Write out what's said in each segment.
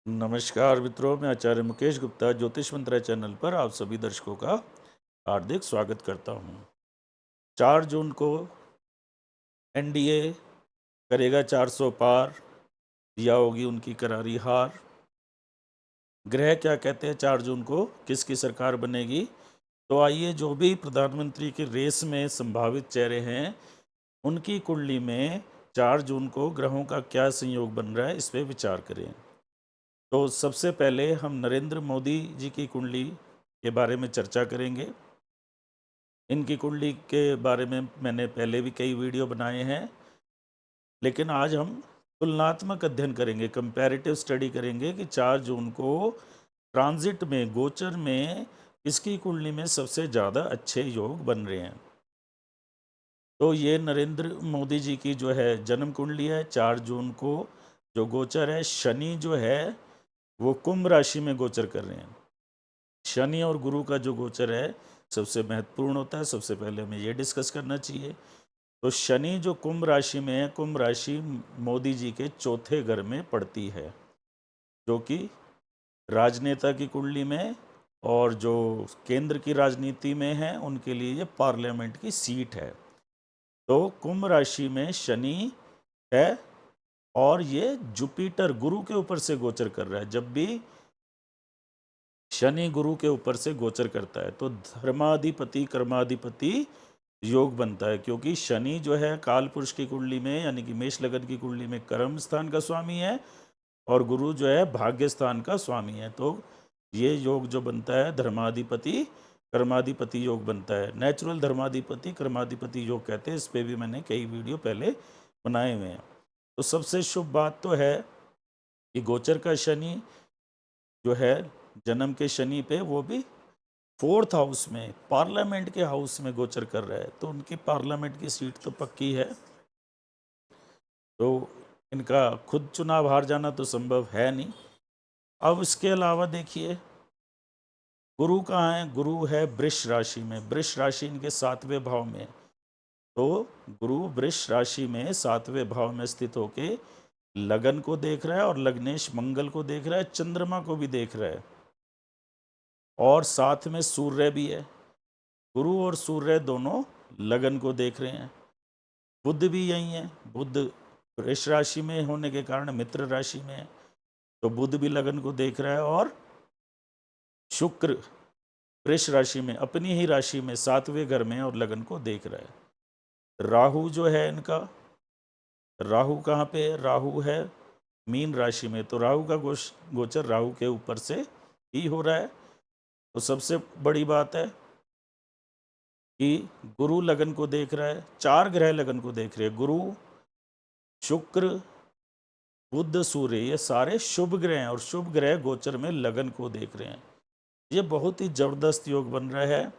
नमस्कार मित्रों, मैं आचार्य मुकेश गुप्ता ज्योतिष मंत्र चैनल पर आप सभी दर्शकों का हार्दिक स्वागत करता हूं। 4 जून को एनडीए करेगा 400 पार या होगी उनकी करारी हार। ग्रह क्या कहते हैं 4 जून को किसकी सरकार बनेगी? तो आइए, जो भी प्रधानमंत्री की रेस में संभावित चेहरे हैं उनकी कुंडली में 4 जून को ग्रहों का क्या संयोग बन रहा है, इस पे विचार करें। तो सबसे पहले हम नरेंद्र मोदी जी की कुंडली के बारे में चर्चा करेंगे। इनकी कुंडली के बारे में मैंने पहले भी कई वीडियो बनाए हैं, लेकिन आज हम तुलनात्मक अध्ययन करेंगे, कंपैरेटिव स्टडी करेंगे कि 4 जून को ट्रांजिट में, गोचर में इसकी कुंडली में सबसे ज़्यादा अच्छे योग बन रहे हैं। तो ये नरेंद्र मोदी जी की जो है जन्म कुंडली है। 4 जून को जो गोचर है, शनि जो है वो कुंभ राशि में गोचर कर रहे हैं। शनि और गुरु का जो गोचर है सबसे महत्वपूर्ण होता है, सबसे पहले हमें ये डिस्कस करना चाहिए। तो शनि जो कुंभ राशि में है, कुंभ राशि मोदी जी के चौथे घर में पड़ती है, जो कि राजनेता की कुंडली में और जो केंद्र की राजनीति में है उनके लिए ये पार्लियामेंट की सीट है। तो कुंभ राशि में शनि है और ये जुपिटर गुरु के ऊपर से गोचर कर रहा है। जब भी शनि गुरु के ऊपर से गोचर करता है तो धर्माधिपति कर्माधिपति योग बनता है, क्योंकि शनि जो है काल पुरुष की कुंडली में यानी कि मेष लगन की कुंडली में कर्म स्थान का स्वामी है और गुरु जो है भाग्य स्थान का स्वामी है। तो ये योग जो बनता है धर्माधिपति कर्माधिपति योग बनता है। नेचुरल धर्माधिपति कर्माधिपति योग कहते हैं। इस पे भी मैंने कई वीडियो पहले बनाए हुए हैं। तो सबसे शुभ बात तो है कि गोचर का शनि जो है जन्म के शनि पे, वो भी 4th हाउस में, पार्लियामेंट के हाउस में गोचर कर रहा है। तो उनकी पार्लियामेंट की सीट तो पक्की है। तो इनका खुद चुनाव हार जाना तो संभव है नहीं। अब इसके अलावा देखिए गुरु कहाँ है? गुरु है वृष राशि में। वृष राशि इनके 7वें भाव में। तो गुरु वृष राशि में 7वें भाव में स्थित होके लगन को देख रहा है और लग्नेश मंगल को देख रहा है, चंद्रमा को भी देख रहा है और साथ में सूर्य भी है। गुरु और सूर्य दोनों लगन को देख रहे हैं। बुध भी यही है। बुध वृष राशि में होने के कारण मित्र राशि में है, तो बुध भी लगन को देख रहा है। और शुक्र वृष राशि में, अपनी ही राशि में 7वें घर में और लगन को देख रहा है। राहु जो है इनका, राहु कहाँ पे है? राहु है मीन राशि में। तो राहु का गोचर राहु के ऊपर से ही हो रहा है। तो सबसे बड़ी बात है कि गुरु लगन को देख रहा है। 4 ग्रह लगन को देख रहे हैं, गुरु शुक्र बुध सूर्य, ये सारे शुभ ग्रह हैं और शुभ ग्रह गोचर में लगन को देख रहे हैं। ये बहुत ही जबरदस्त योग बन रहा है।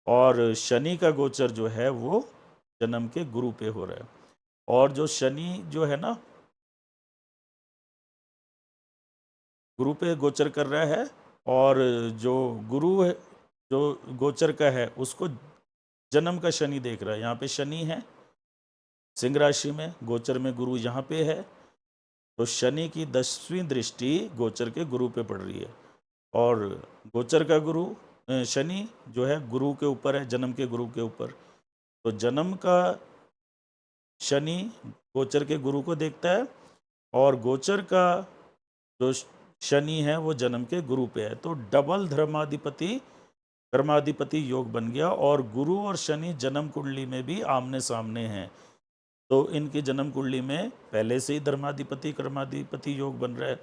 और शनि का गोचर जो है वो जन्म के गुरु पे हो रहा है। और जो शनि जो है ना गुरु पे गोचर कर रहा है, और जो गुरु है जो गोचर का है उसको जन्म का शनि देख रहा है। यहाँ पे शनि है सिंह राशि में, गोचर में गुरु यहाँ पे है। तो शनि की 10वीं दृष्टि गोचर के गुरु पे पड़ रही है। और गोचर का गुरु शनि जो है गुरु के ऊपर है, जन्म के गुरु के ऊपर। तो जन्म का शनि गोचर के गुरु को देखता है और गोचर का जो शनि है वो जन्म के गुरु पे है। तो डबल धर्माधिपति कर्माधिपति योग बन गया। और गुरु और शनि जन्म कुंडली में भी आमने सामने हैं। तो इनकी जन्म कुंडली में पहले से ही धर्माधिपति कर्माधिपति योग बन रहा है।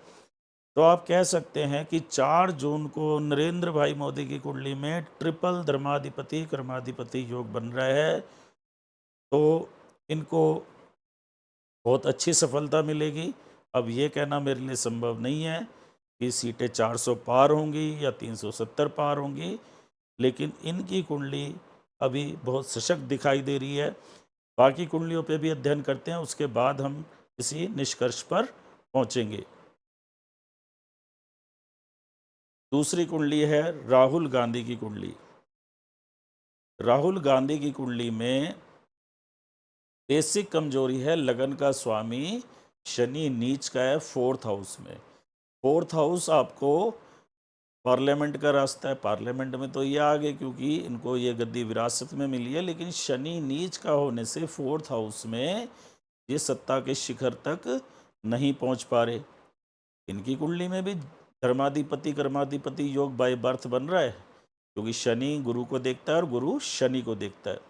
तो आप कह सकते हैं कि 4 जून को नरेंद्र भाई मोदी की कुंडली में ट्रिपल धर्माधिपति कर्माधिपति योग बन रहा है। तो इनको बहुत अच्छी सफलता मिलेगी। अब ये कहना मेरे लिए संभव नहीं है कि सीटें 400 पार होंगी या 370 पार होंगी, लेकिन इनकी कुंडली अभी बहुत सशक्त दिखाई दे रही है। बाकी कुंडलियों पे भी अध्ययन करते हैं, उसके बाद हम इसी निष्कर्ष पर पहुंचेंगे। दूसरी कुंडली है राहुल गांधी की कुंडली। राहुल गांधी की कुंडली में बेसिक कमजोरी है, लगन का स्वामी शनि नीच का है 4th हाउस में। फोर्थ हाउस आपको पार्लियामेंट का रास्ता है। पार्लियामेंट में तो ये आ गए क्योंकि इनको ये गद्दी विरासत में मिली है, लेकिन शनि नीच का होने से फोर्थ हाउस में ये सत्ता के शिखर तक नहीं पहुंच पा रहे। इनकी कुंडली में भी धर्माधिपति कर्माधिपति योग बाय बर्थ बन रहा है, क्योंकि शनि गुरु को देखता है और गुरु शनि को देखता है।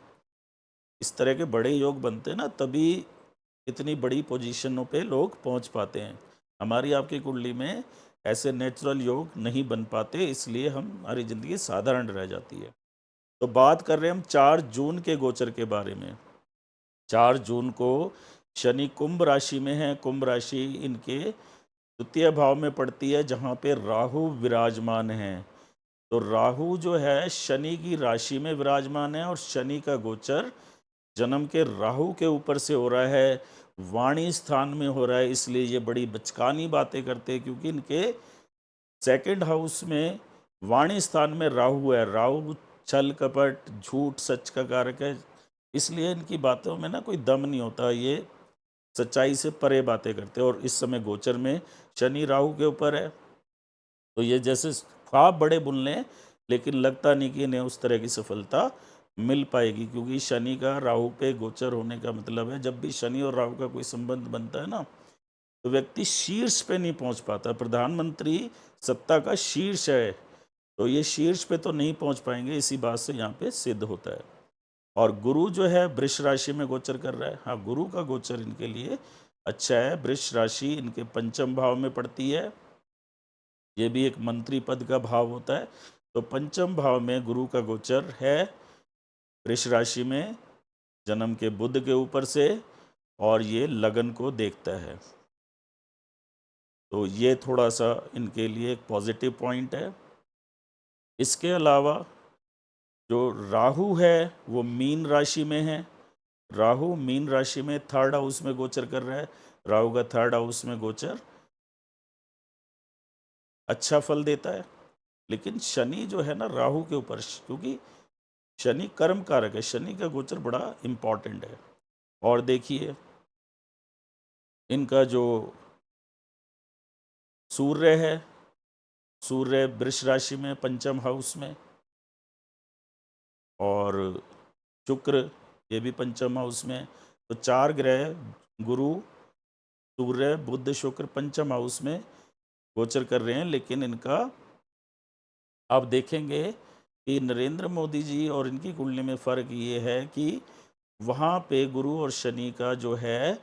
इस तरह के बड़े योग बनते हैं ना, तभी इतनी बड़ी पोजीशनों पे लोग पहुंच पाते हैं। हमारी आपकी कुंडली में ऐसे नेचुरल योग नहीं बन पाते, इसलिए हमारी ज़िंदगी साधारण रह जाती है। तो बात कर रहे हैं हम 4 जून के गोचर के बारे में। 4 जून को शनि कुंभ राशि में है। कुंभ राशि इनके द्वितीय भाव में पड़ती है, जहाँ पे राहु विराजमान है। तो राहु जो है शनि की राशि में विराजमान है, और शनि का गोचर जन्म के राहु के ऊपर से हो रहा है, वाणी स्थान में हो रहा है। इसलिए ये बड़ी बचकानी बातें करते हैं, क्योंकि इनके सेकंड हाउस में वाणी स्थान में राहु है। राहु छल कपट झूठ सच का कारक है, इसलिए इनकी बातों में ना कोई दम नहीं होता। ये सच्चाई से परे बातें करते हैं। और इस समय गोचर में शनि राहु के ऊपर है, तो ये जैसे ख्वाब बड़े बुन लें, लेकिन लगता नहीं कि इन्हें उस तरह की सफलता मिल पाएगी, क्योंकि शनि का राहु पे गोचर होने का मतलब है, जब भी शनि और राहु का कोई संबंध बनता है ना, तो व्यक्ति शीर्ष पे नहीं पहुंच पाता। प्रधानमंत्री सत्ता का शीर्ष है, तो ये शीर्ष पे तो नहीं पहुंच पाएंगे। इसी बात से यहाँ पे सिद्ध होता है। और गुरु जो है वृष राशि में गोचर कर रहा है। हाँ, गुरु का गोचर इनके लिए अच्छा है। वृष राशि इनके पंचम भाव में पड़ती है। ये भी एक मंत्री पद का भाव होता है। तो पंचम भाव में गुरु का गोचर है वृष राशि में, जन्म के बुध के ऊपर से, और ये लगन को देखता है। तो ये थोड़ा सा इनके लिए एक पॉजिटिव पॉइंट है। इसके अलावा जो राहु है वो मीन राशि में है। राहु मीन राशि में थर्ड हाउस में गोचर कर रहा है। राहु का थर्ड हाउस में गोचर अच्छा फल देता है, लेकिन शनि जो है ना राहु के ऊपर, क्योंकि शनि कर्म कारक है, शनि का गोचर बड़ा इम्पॉर्टेंट है। और देखिए इनका जो सूर्य है, सूर्य वृष राशि में पंचम हाउस में, और शुक्र ये भी पंचम हाउस में। तो 4 ग्रह गुरु सूर्य बुध शुक्र पंचम हाउस में गोचर कर रहे हैं। लेकिन इनका आप देखेंगे कि नरेंद्र मोदी जी और इनकी कुंडली में फ़र्क ये है कि वहाँ पे गुरु और शनि का जो है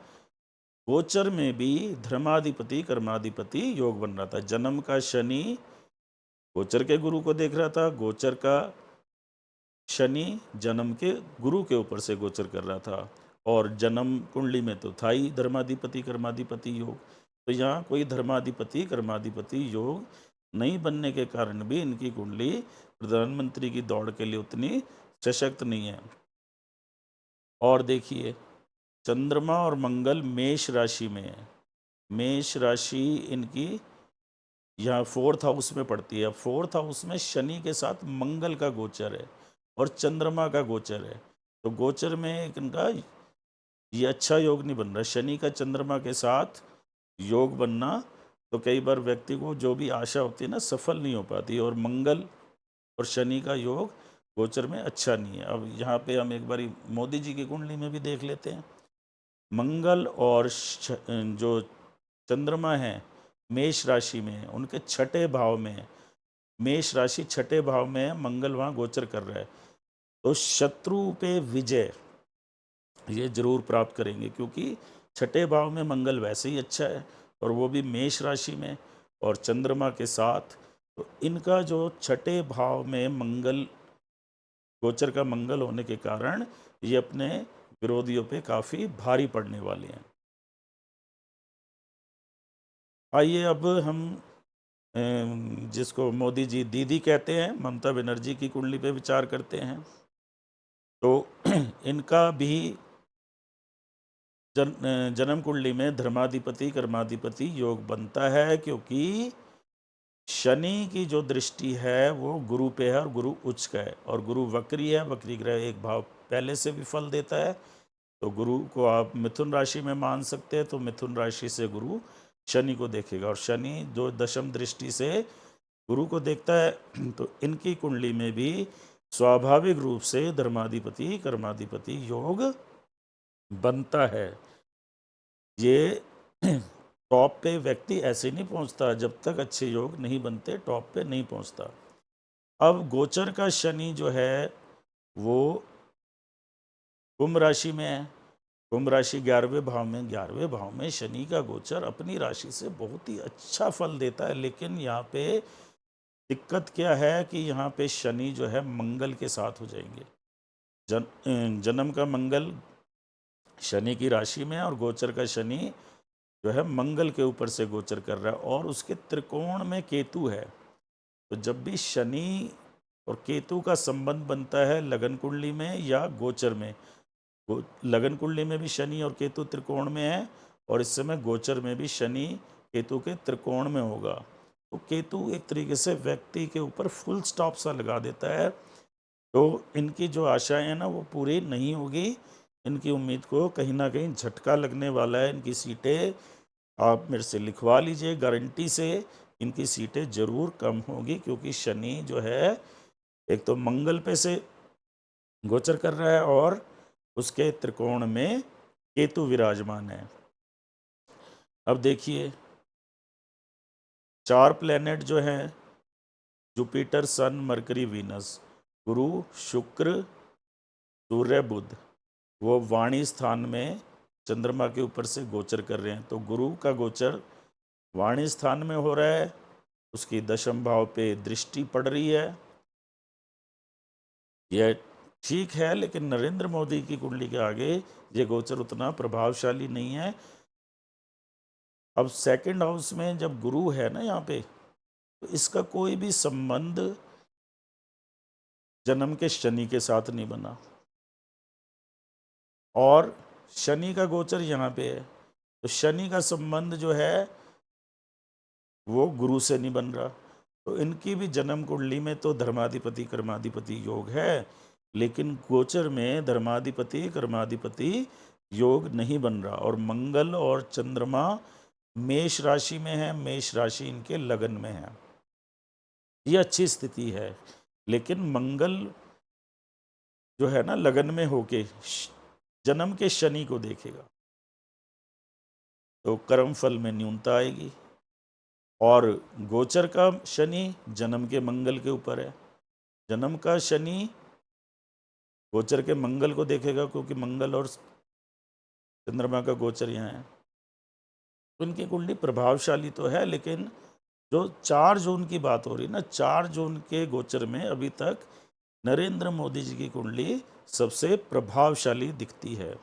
गोचर में भी धर्माधिपति कर्माधिपति योग बन रहा था। जन्म का शनि गोचर के गुरु को देख रहा था, गोचर का शनि जन्म के गुरु के ऊपर से गोचर कर रहा था, और जन्म कुंडली में तो था ही धर्माधिपति कर्माधिपति योग। तो यहाँ कोई धर्माधिपति कर्माधिपति योग नहीं बनने के कारण भी इनकी कुंडली प्रधानमंत्री की दौड़ के लिए उतनी सशक्त नहीं है। और देखिए चंद्रमा और मंगल मेष राशि में है। मेष राशि इनकी यहाँ फोर्थ हाउस में पड़ती है। फोर्थ हाउस में शनि के साथ मंगल का गोचर है और चंद्रमा का गोचर है। तो गोचर में एक इनका ये अच्छा योग नहीं बन रहा। शनि का चंद्रमा के साथ योग बनना, तो कई बार व्यक्ति को जो भी आशा होती है ना सफल नहीं हो पाती। और मंगल और शनि का योग गोचर में अच्छा नहीं है। अब यहाँ पे हम एक बारी मोदी जी की कुंडली में भी देख लेते हैं। मंगल और जो चंद्रमा है मेष राशि में है, उनके छठे भाव में है। मेष राशि छठे भाव में है, मंगल वहाँ गोचर कर रहा है। तो शत्रु पे विजय ये जरूर प्राप्त करेंगे, क्योंकि छठे भाव में मंगल वैसे ही अच्छा है, और वो भी मेष राशि में और चंद्रमा के साथ। तो इनका जो छठे भाव में मंगल गोचर का मंगल होने के कारण ये अपने विरोधियों पे काफ़ी भारी पड़ने वाले हैं। आइए अब हम जिसको मोदी जी दीदी कहते हैं, ममता बनर्जी की कुंडली पे विचार करते हैं। तो इनका भी जन्म कुंडली में धर्माधिपति कर्माधिपति योग बनता है, क्योंकि शनि की जो दृष्टि है वो गुरु पे है और गुरु उच्च का है, और गुरु वक्री है। वक्री ग्रह एक भाव पहले से भी फल देता है। तो गुरु को आप मिथुन राशि में मान सकते हैं। तो मिथुन राशि से गुरु शनि को देखेगा, और शनि जो दशम दृष्टि से गुरु को देखता है तो इनकी कुंडली में भी स्वाभाविक रूप से धर्माधिपति कर्माधिपति योग बनता है। ये टॉप पे व्यक्ति ऐसे नहीं पहुंचता, जब तक अच्छे योग नहीं बनते टॉप पे नहीं पहुंचता। अब गोचर का शनि जो है वो कुंभ राशि में है। कुंभ राशि 11वें भाव में, 11वें भाव में शनि का गोचर अपनी राशि से बहुत ही अच्छा फल देता है। लेकिन यहाँ पे दिक्कत क्या है कि यहाँ पे शनि जो है मंगल के साथ हो जाएंगे। जन्म का मंगल शनि की राशि में है और गोचर का शनि जो है मंगल के ऊपर से गोचर कर रहा है, और उसके त्रिकोण में केतु है। तो जब भी शनि और केतु का संबंध बनता है लगन कुंडली में या गोचर में, लगन कुंडली में भी शनि और केतु त्रिकोण में है, और इस समय गोचर में भी शनि केतु के त्रिकोण में होगा। तो केतु एक तरीके से व्यक्ति के ऊपर फुल स्टॉप सा लगा देता है। तो इनकी जो आशाएं हैं ना वो पूरी नहीं होगी। इनकी उम्मीद को कहीं ना कहीं झटका लगने वाला है। इनकी सीटें आप मेरे से लिखवा लीजिए, गारंटी से इनकी सीटें जरूर कम होगी, क्योंकि शनि जो है एक तो मंगल पे से गोचर कर रहा है और उसके त्रिकोण में केतु विराजमान है। अब देखिए 4 प्लेनेट जो हैं, जुपिटर, सन, मरकरी, वीनस, गुरु, शुक्र, सूर्य, बुध, वो वाणी स्थान में चंद्रमा के ऊपर से गोचर कर रहे हैं। तो गुरु का गोचर वाणी स्थान में हो रहा है, उसकी दशम भाव पे दृष्टि पड़ रही है। यह ठीक है, लेकिन नरेंद्र मोदी की कुंडली के आगे ये गोचर उतना प्रभावशाली नहीं है। अब सेकंड हाउस में जब गुरु है ना यहाँ पे, तो इसका कोई भी संबंध जन्म के शनि के साथ नहीं बना, और शनि का गोचर यहाँ पे है, तो शनि का संबंध जो है वो गुरु से नहीं बन रहा। तो इनकी भी जन्म कुंडली में तो धर्माधिपति कर्माधिपति योग है, लेकिन गोचर में धर्माधिपति कर्माधिपति योग नहीं बन रहा। और मंगल और चंद्रमा मेष राशि में है, मेष राशि इनके लगन में है। ये अच्छी स्थिति है, लेकिन मंगल जो है ना लगन में होके जन्म के शनि को देखेगा, तो कर्म फल में न्यूनता आएगी। और गोचर का शनि जन्म के मंगल के ऊपर है। जन्म का शनि गोचर के मंगल को देखेगा, क्योंकि मंगल और चंद्रमा का गोचर यहाँ है। तो इनकी कुंडली प्रभावशाली तो है, लेकिन जो 4 जून की बात हो रही है ना, 4 जून के गोचर में अभी तक नरेंद्र मोदी जी की कुंडली सबसे प्रभावशाली दिखती है।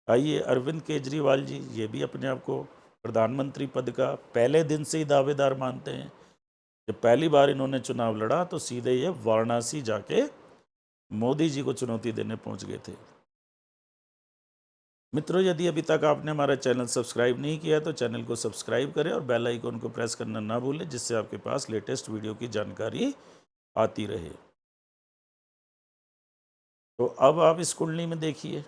आइए, अरविंद केजरीवाल जी, ये भी अपने आप को प्रधानमंत्री पद का पहले दिन से ही दावेदार मानते हैं। जब पहली बार इन्होंने चुनाव लड़ा तो सीधे ये वाराणसी जाके मोदी जी को चुनौती देने पहुंच गए थे। मित्रों, यदि अभी तक आपने हमारा चैनल सब्सक्राइब नहीं किया तो चैनल को सब्सक्राइब करें और बेल आइकन को प्रेस करना ना भूलें, जिससे आपके पास लेटेस्ट वीडियो की जानकारी आती रहे। तो अब आप इस कुंडली में देखिए,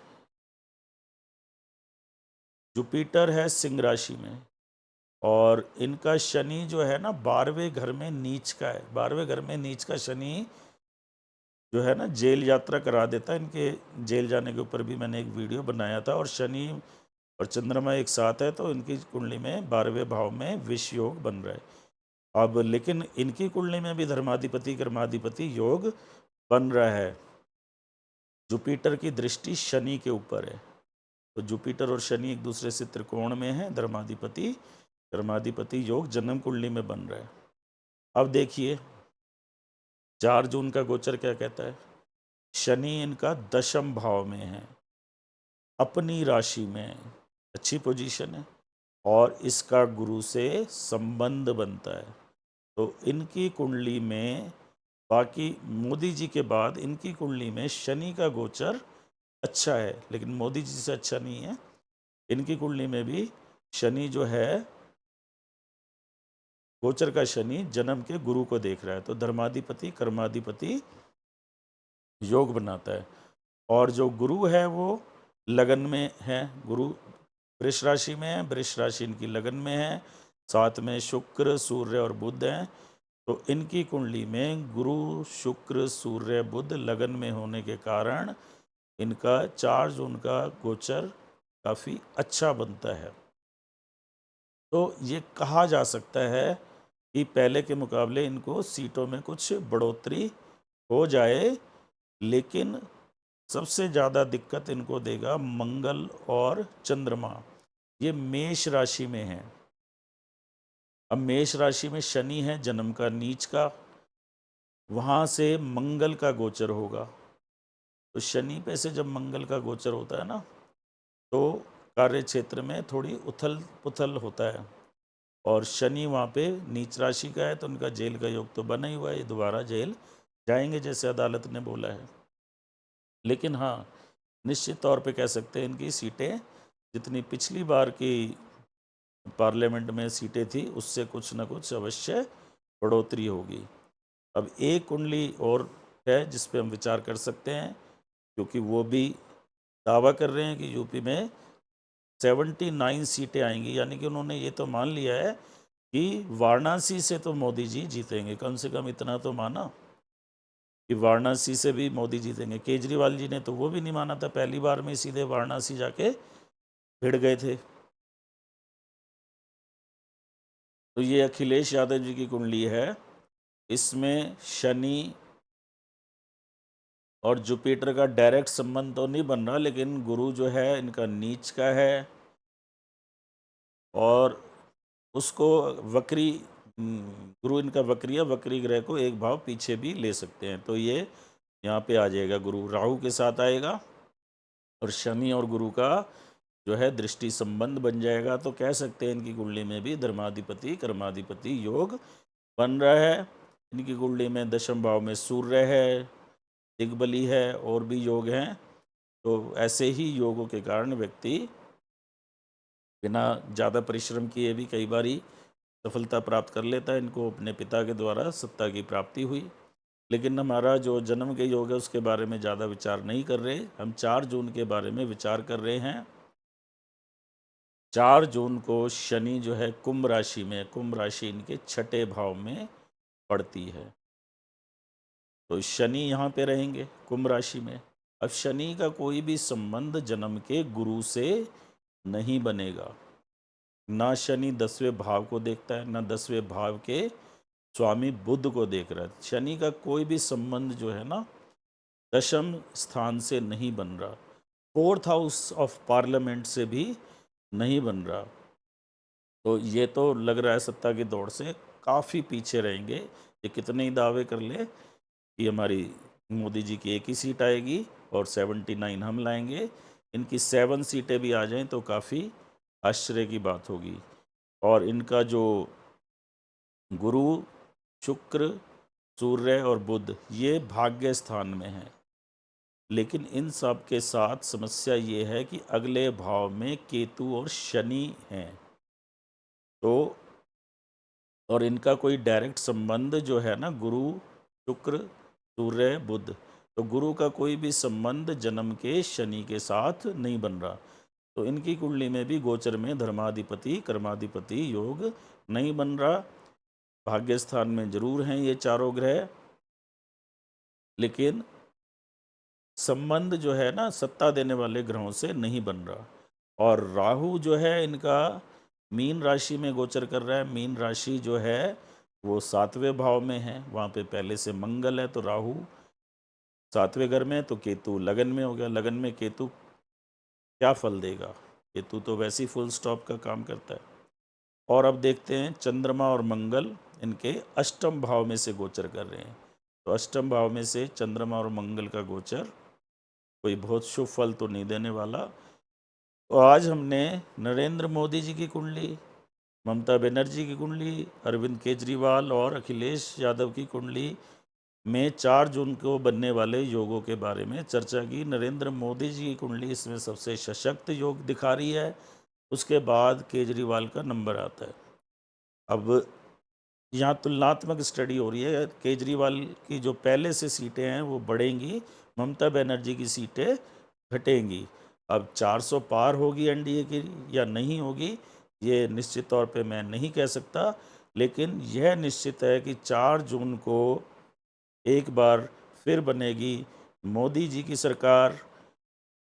जुपिटर है सिंह राशि में, और इनका शनि जो है ना 12वें घर में नीच का है। 12वें घर में नीच का शनि जो है ना जेल यात्रा करा देता है। इनके जेल जाने के ऊपर भी मैंने एक वीडियो बनाया था। और शनि और चंद्रमा एक साथ है, तो इनकी कुंडली में 12वें भाव में विष योग बन रहा है। अब लेकिन इनकी कुंडली में भी धर्माधिपति कर्माधिपति योग बन रहा है। जुपिटर की दृष्टि शनि के ऊपर है, तो जुपिटर और शनि एक दूसरे से त्रिकोण में है। धर्माधिपति कर्माधिपति योग जन्म कुंडली में बन रहा है। अब देखिए 4 जून का गोचर क्या कहता है। शनि इनका दशम भाव में है, अपनी राशि में, अच्छी पोजीशन है, और इसका गुरु से संबंध बनता है। तो इनकी कुंडली में, बाकी मोदी जी के बाद इनकी कुंडली में शनि का गोचर अच्छा है, लेकिन मोदी जी से अच्छा नहीं है। इनकी कुंडली में भी शनि जो है, गोचर का शनि जन्म के गुरु को देख रहा है, तो धर्माधिपति कर्माधिपति योग बनाता है। और जो गुरु है वो लगन में है। गुरु वृष राशि में है, वृष राशि इनकी लगन में है, साथ में शुक्र, सूर्य और बुध हैं। तो इनकी कुंडली में गुरु, शुक्र, सूर्य, बुध लगन में होने के कारण इनका 4 जून का गोचर काफ़ी अच्छा बनता है। तो ये कहा जा सकता है कि पहले के मुकाबले इनको सीटों में कुछ बढ़ोतरी हो जाए, लेकिन सबसे ज़्यादा दिक्कत इनको देगा मंगल और चंद्रमा। ये मेष राशि में है। अब मेष राशि में शनि है जन्म का नीच का, वहाँ से मंगल का गोचर होगा। तो शनि पे से जब मंगल का गोचर होता है ना, तो कार्य क्षेत्र में थोड़ी उथल पुथल होता है। और शनि वहाँ पे नीच राशि का है, तो उनका जेल का योग तो बना ही हुआ है, ये दोबारा जेल जाएंगे जैसे अदालत ने बोला है। लेकिन हाँ, निश्चित तौर पे कह सकते हैं इनकी सीटें जितनी पिछली बार की पार्लियामेंट में सीटें थी, उससे कुछ ना कुछ अवश्य बढ़ोतरी होगी। अब एक कुंडली और है जिस पे हम विचार कर सकते हैं, क्योंकि वो भी दावा कर रहे हैं कि यूपी में 79 सीटें आएंगी। यानी कि उन्होंने ये तो मान लिया है कि वाराणसी से तो मोदी जी जीतेंगे, कम से कम इतना तो माना कि वाराणसी से भी मोदी जीतेंगे। केजरीवाल जी ने तो वो भी नहीं माना था, पहली बार में सीधे वाराणसी जाके भिड़ गए थे। तो ये अखिलेश यादव जी की कुंडली है, इसमें शनि और जुपिटर का डायरेक्ट संबंध तो नहीं बन रहा, लेकिन गुरु जो है इनका नीच का है और उसको वक्री गुरु इनका वक्री है, वक्री ग्रह को एक भाव पीछे भी ले सकते हैं। तो ये यहाँ पे आ जाएगा, गुरु राहु के साथ आएगा और शनि और गुरु का जो है दृष्टि संबंध बन जाएगा। तो कह सकते हैं इनकी कुंडली में भी धर्माधिपति कर्माधिपति योग बन रहा है। इनकी कुंडली में दशम भाव में सूर्य है, दिग्बली है और भी योग हैं। तो ऐसे ही योगों के कारण व्यक्ति बिना ज़्यादा परिश्रम किए भी कई बारी सफलता प्राप्त कर लेता है। इनको अपने पिता के द्वारा सत्ता की प्राप्ति हुई। लेकिन हमारा जो जन्म के योग है उसके बारे में ज़्यादा विचार नहीं कर रहे, हम 4 जून के बारे में विचार कर रहे हैं। 4 जून को शनि जो है कुंभ राशि में, कुंभ राशि इनके 6ठे भाव में पड़ती है। तो शनि यहाँ पे रहेंगे कुंभ राशि में। अब शनि का कोई भी संबंध जन्म के गुरु से नहीं बनेगा। ना शनि 10वें भाव को देखता है, ना 10वें भाव के स्वामी बुध को देख रहा है। शनि का कोई भी संबंध जो है ना दशम स्थान से नहीं बन रहा, 4th हाउस ऑफ पार्लियामेंट से भी नहीं बन रहा। तो ये तो लग रहा है सत्ता की दौड़ से काफ़ी पीछे रहेंगे। ये कितने ही दावे कर ले कि हमारी मोदी जी की एक ही सीट आएगी और 79 हम लाएंगे, इनकी 7 सीटें भी आ जाएं तो काफ़ी आश्चर्य की बात होगी। और इनका जो गुरु, शुक्र, सूर्य और बुध ये भाग्य स्थान में है। लेकिन इन सब के साथ समस्या ये है कि अगले भाव में केतु और शनि हैं। तो और इनका कोई डायरेक्ट संबंध जो है ना गुरु, शुक्र, सूर्य, बुध, तो गुरु का कोई भी संबंध जन्म के शनि के साथ नहीं बन रहा। तो इनकी कुंडली में भी गोचर में धर्माधिपति कर्माधिपति योग नहीं बन रहा। भाग्य स्थान में जरूर हैं ये चारों ग्रह, लेकिन संबंध जो है ना सत्ता देने वाले ग्रहों से नहीं बन रहा। और राहु जो है इनका मीन राशि में गोचर कर रहा है। मीन राशि जो है वो 7वें भाव में है, वहाँ पे पहले से मंगल है, तो राहु 7वें घर में है, तो केतु लगन में हो गया। लगन में केतु क्या फल देगा? केतु तो वैसे ही फुल स्टॉप का काम करता है। और अब देखते हैं चंद्रमा और मंगल इनके अष्टम भाव में से गोचर कर रहे हैं। तो अष्टम भाव में से चंद्रमा और मंगल का गोचर कोई बहुत शुभ फल तो नहीं देने वाला। तो आज हमने नरेंद्र मोदी जी की कुंडली, ममता बनर्जी की कुंडली, अरविंद केजरीवाल और अखिलेश यादव की कुंडली में 4 जून को बनने वाले योगों के बारे में चर्चा की। नरेंद्र मोदी जी की कुंडली इसमें सबसे सशक्त योग दिखा रही है, उसके बाद केजरीवाल का नंबर आता है। अब यहाँ तुलनात्मक स्टडी हो रही है, केजरीवाल की जो पहले से सीटें हैं वो बढ़ेंगी, ममता बनर्जी की सीटें घटेंगी। अब 400 पार होगी एनडीए की या नहीं होगी, ये निश्चित तौर पे मैं नहीं कह सकता, लेकिन यह निश्चित है कि 4 जून को एक बार फिर बनेगी मोदी जी की सरकार।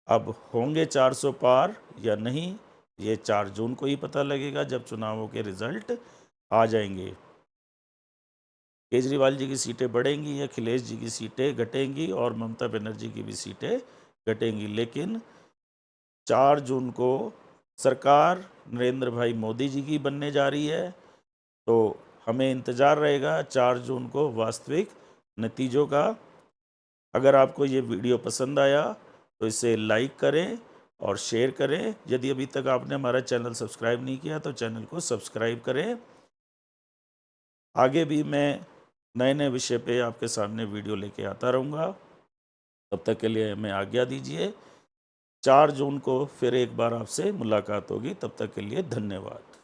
अब होंगे 400 पार या नहीं, ये 4 जून को ही पता लगेगा जब चुनावों के रिजल्ट आ जाएंगे। केजरीवाल जी की सीटें बढ़ेंगी, या अखिलेश जी की सीटें घटेंगी, और ममता बनर्जी की भी सीटें घटेंगी, लेकिन 4 जून को सरकार नरेंद्र भाई मोदी जी की बनने जा रही है। तो हमें इंतज़ार रहेगा 4 जून को वास्तविक नतीजों का। अगर आपको ये वीडियो पसंद आया तो इसे लाइक करें और शेयर करें। यदि अभी तक आपने हमारा चैनल सब्सक्राइब नहीं किया तो चैनल को सब्सक्राइब करें। आगे भी मैं नए नए विषय पे आपके सामने वीडियो लेके आता रहूँगा। तब तक के लिए हमें आज्ञा दीजिए। 4 जून को फिर एक बार आपसे मुलाकात होगी। तब तक के लिए धन्यवाद।